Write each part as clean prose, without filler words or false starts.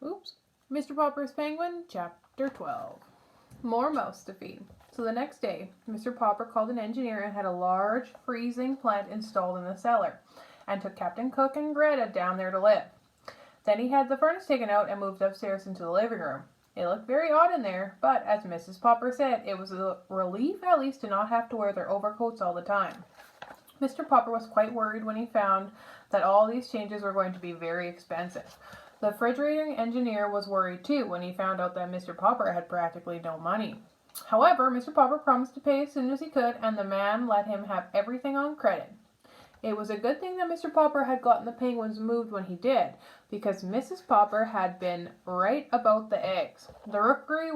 Oops. Mr. Popper's Penguin, Chapter 12. More mouse to feed. So the next day, Mr. Popper called an engineer and had a large freezing plant installed in the cellar, and took Captain Cook and Greta down there to live. Then he had the furnace taken out and moved upstairs into the living room. It looked very odd in there, but as Mrs. Popper said, it was a relief at least to not have to wear their overcoats all the time. Mr. Popper was quite worried when he found that all these changes were going to be very expensive. The refrigerating engineer was worried too when he found out that Mr. Popper had practically no money. However, Mr. Popper promised to pay as soon as he could, and the man let him have everything on credit. It was a good thing that Mr. Popper had gotten the penguins moved when he did, because Mrs. Popper had been right about the eggs. The rookery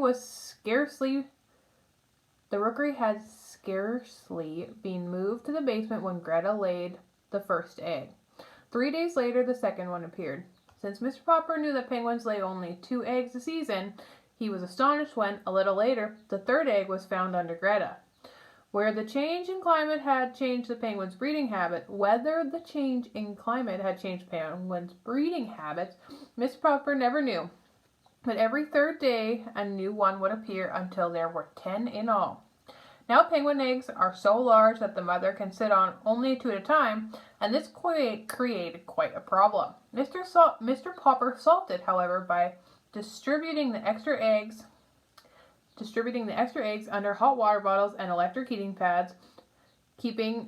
had scarcely been moved to the basement when Greta laid the first egg. 3 days later, the second one appeared. Since Mr. Popper knew that penguins lay only 2 eggs a season, he was astonished when, a little later, the third egg was found under Greta. Whether the change in climate had changed penguins' breeding habits, Mr. Popper never knew. But every third day, a new one would appear until there were 10 in all. Now penguin eggs are so large that the mother can sit on only 2 at a time, and this created quite a problem. Mr. Popper solved it, however, by distributing the extra eggs under hot water bottles and electric heating pads. Mr.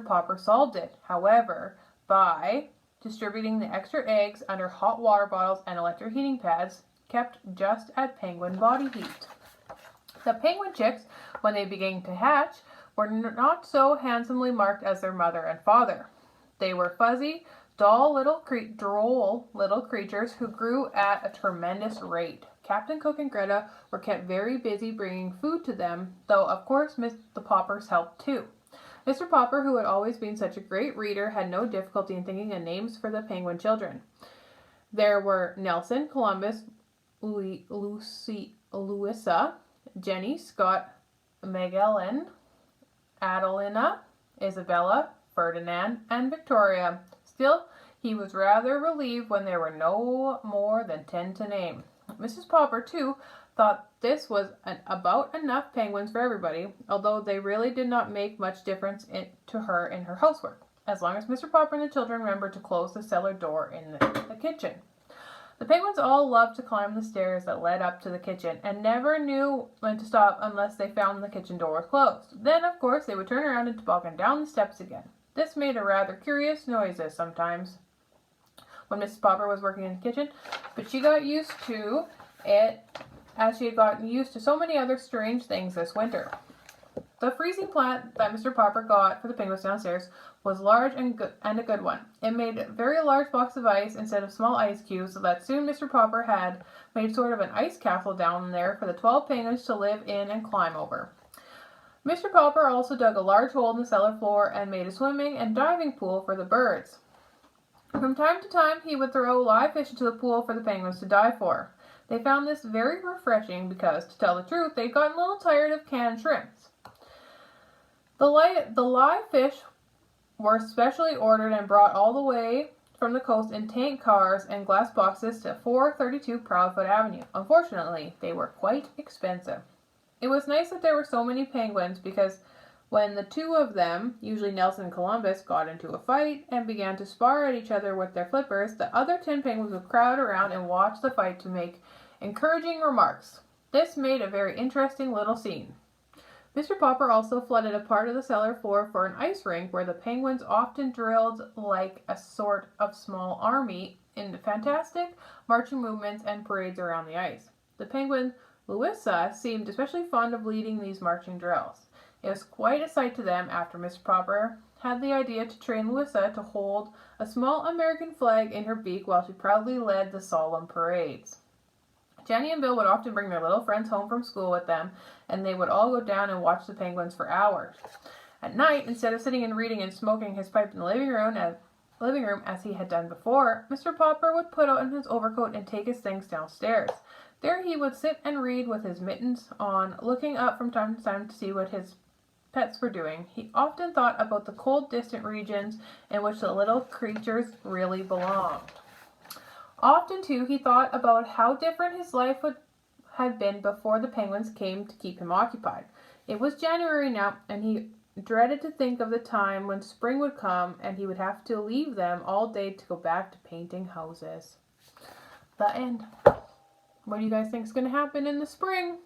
Popper solved it, however, by distributing the extra eggs under hot water bottles and electric heating pads, kept just at penguin body heat. The penguin chicks, when they began to hatch, were not so handsomely marked as their mother and father. They were fuzzy, droll little creatures who grew at a tremendous rate. Captain Cook and Greta were kept very busy bringing food to them, though of course the Poppers helped too. Mr. Popper, who had always been such a great reader, had no difficulty in thinking of names for the penguin children. There were Nelson, Columbus, Louisa, Jenny, Scott, Magellan, Adelina, Isabella, Ferdinand, and Victoria. Still, he was rather relieved when there were no more than 10 to name. Mrs. Popper, too, thought this was about enough penguins for everybody, although they really did not make much difference to her in her housework, as long as Mr. Popper and the children remembered to close the cellar door in the kitchen. The penguins all loved to climb the stairs that led up to the kitchen, and never knew when to stop unless they found the kitchen door was closed. Then, of course, they would turn around and toboggan down the steps again. This made a rather curious noises sometimes when Mrs. Popper was working in the kitchen, but she got used to it as she had gotten used to so many other strange things this winter. The freezing plant that Mr. Popper got for the penguins downstairs was large and a good one. It made a very large blocks of ice instead of small ice cubes, so that soon Mr. Popper had made sort of an ice castle down there for the 12 penguins to live in and climb over. Mr. Popper also dug a large hole in the cellar floor and made a swimming and diving pool for the birds. From time to time, he would throw live fish into the pool for the penguins to dive for. They found this very refreshing because, to tell the truth, they'd gotten a little tired of canned shrimps. The live fish were specially ordered and brought all the way from the coast in tank cars and glass boxes to 432 Proudfoot Avenue. Unfortunately, they were quite expensive. It was nice that there were so many penguins because when the 2 of them, usually Nelson and Columbus, got into a fight and began to spar at each other with their flippers, the other 10 penguins would crowd around and watch the fight to make encouraging remarks. This made a very interesting little scene. Mr. Popper also flooded a part of the cellar floor for an ice rink where the penguins often drilled like a sort of small army in fantastic marching movements and parades around the ice. The penguin Louisa seemed especially fond of leading these marching drills. It was quite a sight to them after Mr. Popper had the idea to train Louisa to hold a small American flag in her beak while she proudly led the solemn parades. Jenny and Bill would often bring their little friends home from school with them, and they would all go down and watch the penguins for hours. At night, instead of sitting and reading and smoking his pipe in the living room as he had done before, Mr. Popper would put on his overcoat and take his things downstairs. There he would sit and read with his mittens on, looking up from time to time to see what his pets were doing. He often thought about the cold, distant regions in which the little creatures really belonged. Often, too, he thought about how different his life would have been before the penguins came to keep him occupied. It was January now, and he dreaded to think of the time when spring would come and he would have to leave them all day to go back to painting houses. The end. What do you guys think is going to happen in the spring?